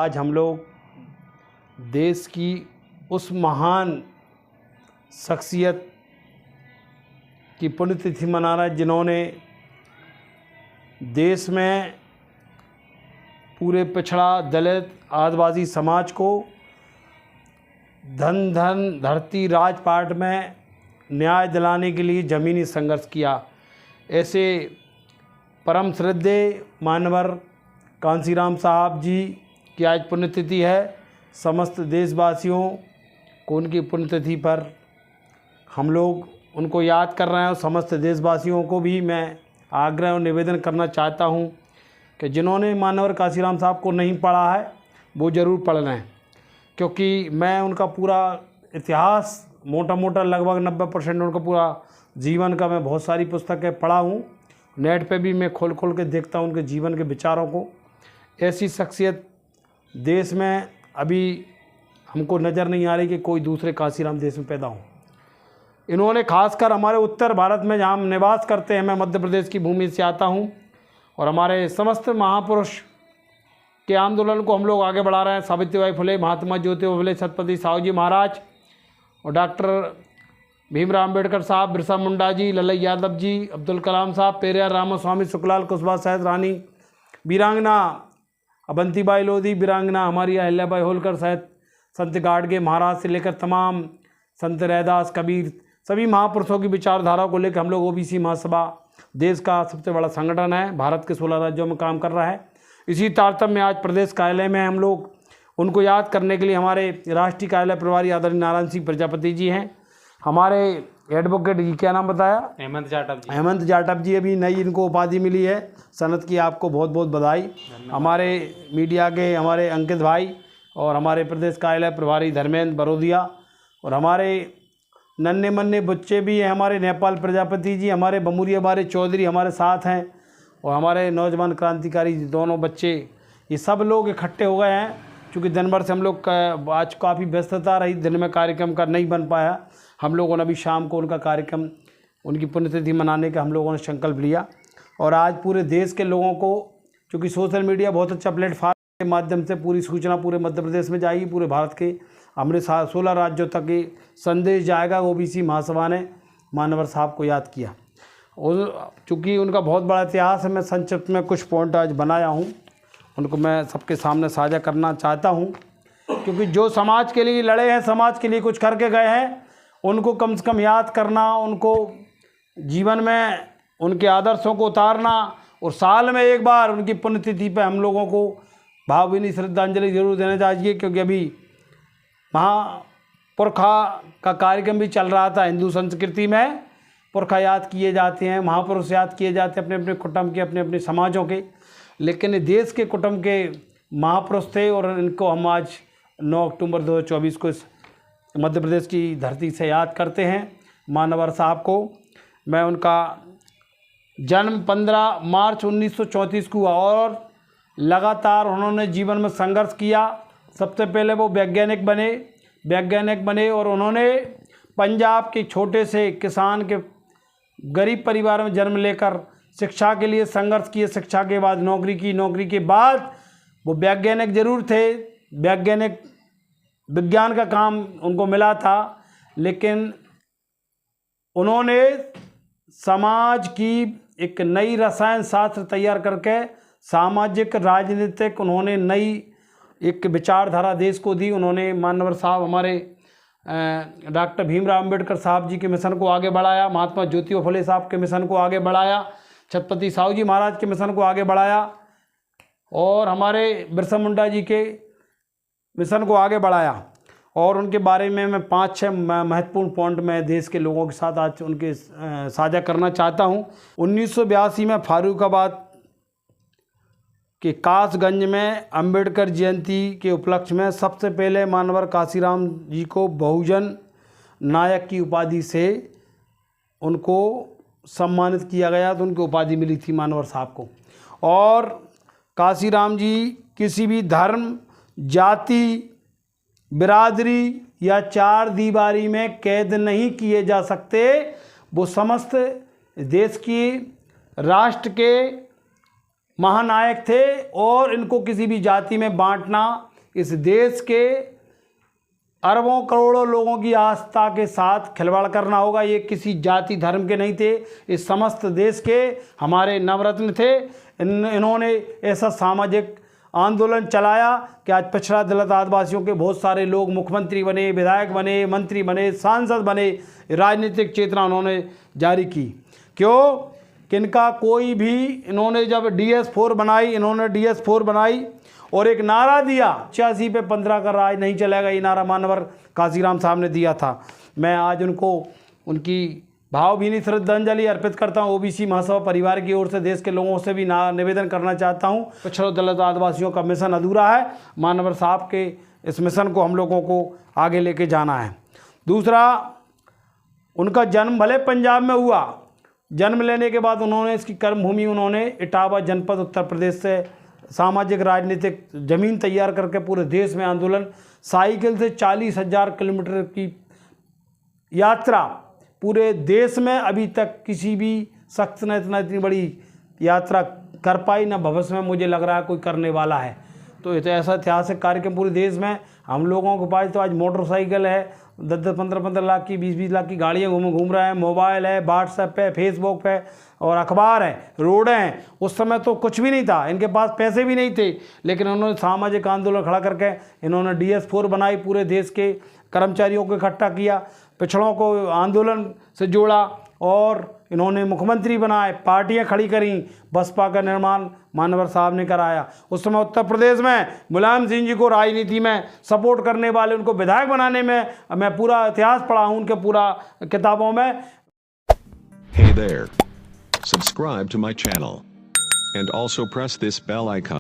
आज हम लोग देश की उस महान शख्सियत की पुण्यतिथि मना रहे हैं जिन्होंने देश में पूरे पिछड़ा दलित आदिवासी समाज को धन धन धरती राजपाट में न्याय दिलाने के लिए ज़मीनी संघर्ष किया। ऐसे परम श्रद्धेय मानवर कांसीराम साहब जी की आज पुण्यतिथि है। समस्त देशवासियों को उनकी पुण्यतिथि पर हम लोग उनको याद कर रहे हैं और समस्त देशवासियों को भी मैं आग्रह और निवेदन करना चाहता हूं कि जिन्होंने मानवर कांसीराम साहब को नहीं पढ़ा है वो ज़रूर पढ़ लें, क्योंकि मैं उनका पूरा इतिहास मोटा मोटा लगभग 90% उनका पूरा जीवन का मैं बहुत सारी पुस्तकें पढ़ा हूँ। नेट पे भी मैं खोल खोल के देखता हूँ उनके जीवन के विचारों को। ऐसी शख्सियत देश में अभी हमको नज़र नहीं आ रही कि कोई दूसरे कांसीराम देश में पैदा हो। इन्होंने खासकर हमारे उत्तर भारत में जहाँ हम निवास करते हैं, मैं मध्य प्रदेश की भूमि से आता हूँ, और हमारे समस्त महापुरुष के आंदोलन को हम लोग आगे बढ़ा रहे हैं। सावित्रीबाई फुले, महात्मा ज्योतिबा फुले, छत्रपति साहू जी महाराज और डॉक्टर भीमराव अम्बेडकर साहब, बिरसा मुंडा जी, लल्लई यादव जी, अब्दुल कलाम साहब, पेरियार रामास्वामी शुक्लाल, कुशवाहा सहित रानी वीरांगना अवंतीबाई लोधी, वीरांगना हमारी अहिल्याबाई होलकर सहित संत गाडगे महाराज से लेकर तमाम संत रैदास, कबीर, सभी महापुरुषों की विचारधारा को लेकर हम लोग ओबीसी महासभा देश का सबसे बड़ा संगठन है, भारत के 16 राज्यों में काम कर रहा है। इसी तारतम्य में आज प्रदेश कार्यालय में हम लोग उनको याद करने के लिए हमारे राष्ट्रीय कार्यालय प्रभारी आदरणीय नारायण सिंह प्रजापति जी हैं, हमारे एडवोकेट जी, क्या नाम बताया, हेमंत जाटव जी। हेमंत जाटव जी अभी नई इनको उपाधि मिली है, सनत की आपको बहुत बहुत बधाई। हमारे मीडिया के हमारे अंकित भाई और हमारे प्रदेश कार्यालय प्रभारी धर्मेंद्र बरोदिया और हमारे नन्हे मन्ने बच्चे भी हैं, हमारे नेपाल प्रजापति जी, हमारे बमुरिया बारे चौधरी हमारे साथ हैं और हमारे नौजवान क्रांतिकारी दोनों बच्चे, ये सब लोग इकट्ठे हो गए हैं। चूँकि दिन भर से हम लोग आज काफ़ी व्यस्तता रही, दिन में कार्यक्रम का नहीं बन पाया। हम लोगों ने अभी शाम को उनका कार्यक्रम, उनकी पुण्यतिथि मनाने का हम लोगों ने संकल्प लिया और आज पूरे देश के लोगों को, चूँकि सोशल मीडिया बहुत अच्छा प्लेटफार्म के माध्यम से पूरी सूचना पूरे मध्य प्रदेश में जाएगी, पूरे भारत के हमारे 16 राज्यों तक ये संदेश जाएगा। ओबीसी महासभा ने मानवर साहब को याद किया और चूँकि उनका बहुत बड़ा इतिहास है, मैं संक्षिप्त में कुछ पॉइंट आज बनाया हूँ, उनको मैं सबके सामने साझा करना चाहता हूँ। क्योंकि जो समाज के लिए लड़े हैं, समाज के लिए कुछ करके गए हैं, उनको कम से कम याद करना, उनको जीवन में उनके आदर्शों को उतारना और साल में एक बार उनकी पुण्यतिथि पर हम लोगों को भावभीनी श्रद्धांजलि जरूर देना चाहिए। क्योंकि अभी महापुरखा का कार्यक्रम भी चल रहा था। हिंदू संस्कृति में पुरखा याद किए जाते हैं, महापुरुष याद किए जाते हैं अपने अपने कुटुंब के, अपने अपने समाजों के, लेकिन देश के कुटुंब के महापुरुष थे और इनको हम आज 9 अक्टूबर 2024 को इस मध्य प्रदेश की धरती से याद करते हैं। मानवर साहब को मैं, उनका जन्म 15 मार्च 1934 को हुआ और लगातार उन्होंने जीवन में संघर्ष किया। सबसे पहले वो वैज्ञानिक बने और उन्होंने पंजाब के छोटे से किसान के गरीब परिवार में जन्म लेकर शिक्षा के लिए संघर्ष किए। शिक्षा के बाद नौकरी की, नौकरी के बाद वो वैज्ञानिक जरूर थे, विज्ञान का काम उनको मिला था, लेकिन उन्होंने समाज की एक नई रसायन शास्त्र तैयार करके सामाजिक राजनीतिक उन्होंने नई एक विचारधारा देश को दी। उन्होंने मानवर साहब हमारे डॉक्टर भीमराव अम्बेडकर साहब जी के मिशन को आगे बढ़ाया, महात्मा ज्योतिबा फुले साहब के मिशन को आगे बढ़ाया, छत्रपति साहू जी महाराज के मिशन को आगे बढ़ाया और हमारे बिरसा मुंडा जी के मिशन को आगे बढ़ाया। और उनके बारे में मैं 5-6 महत्वपूर्ण पॉइंट मैं देश के लोगों के साथ आज उनके साझा करना चाहता हूं। 1982 में फारुखाबाद के कासगंज में अंबेडकर जयंती के उपलक्ष्य में सबसे पहले मानवर कांसीराम जी को बहुजन नायक की उपाधि से उनको सम्मानित किया गया, तो उनको उपाधि मिली थी मानवर साहब को। और कांसीराम जी किसी भी धर्म, जाति, बिरादरी या 4 दीवारी में कैद नहीं किए जा सकते। वो समस्त देश की, राष्ट्र के महानायक थे और इनको किसी भी जाति में बांटना इस देश के अरबों करोड़ों लोगों की आस्था के साथ खिलवाड़ करना होगा। ये किसी जाति धर्म के नहीं थे, इस समस्त देश के हमारे नवरत्न थे। इन्होंने ऐसा सामाजिक आंदोलन चलाया कि आज पिछड़ा दलित आदिवासियों के बहुत सारे लोग मुख्यमंत्री बने, विधायक बने, मंत्री बने, सांसद बने। राजनीतिक चेतना उन्होंने जारी की। क्यों? कि इनका कोई भी, इन्होंने जब DS4 बनाई, इन्होंने DS4 बनाई और एक नारा दिया 86 पे 15 का राज नहीं चलेगा। ये नारा मानवर कांसीराम साहब ने दिया था। मैं आज उनको उनकी भावभीनी श्रद्धांजलि अर्पित करता हूँ। OBC महासभा परिवार की ओर से देश के लोगों से भी निवेदन करना चाहता हूँ, पिछड़ों दलित आदिवासियों का मिशन अधूरा है। मानवर साहब के इस मिशन को हम लोगों को आगे लेके जाना है। दूसरा, उनका जन्म भले पंजाब में हुआ, जन्म लेने के बाद उन्होंने इसकी कर्मभूमि उन्होंने इटावा जनपद उत्तर प्रदेश से सामाजिक राजनीतिक जमीन तैयार करके पूरे देश में आंदोलन, साइकिल से 40,000 किलोमीटर की यात्रा पूरे देश में अभी तक किसी भी शख्स ने इतनी बड़ी यात्रा कर पाई, ना भविष्य में मुझे लग रहा है कोई करने वाला है। तो ऐसा ऐतिहासिक कार्यक्रम पूरे देश में। हम लोगों के पास तो आज मोटरसाइकिल है, 10-10, 15-15 लाख की, 20-20 लाख की गाड़ियाँ घूम रहे हैं, मोबाइल है, व्हाट्सएप है, फेसबुक पे और अखबार है, रोडें हैं। उस समय तो कुछ भी नहीं था, इनके पास पैसे भी नहीं थे, लेकिन उन्होंने सामाजिक आंदोलन खड़ा करके इन्होंने DS4 बनाई, पूरे देश के कर्मचारियों को इकट्ठा किया, पिछड़ों को आंदोलन से जोड़ा और इन्होंने मुख्यमंत्री बनाए, पार्टियां खड़ी करी, बसपा का निर्माण मानवर साहब ने कराया। उस समय उत्तर प्रदेश में मुलायम सिंह जी को राजनीति में सपोर्ट करने वाले, उनको विधायक बनाने में मैं पूरा इतिहास पढ़ा हूँ उनके पूरा किताबों में। Hey there. Subscribe to my channel and also press this bell icon.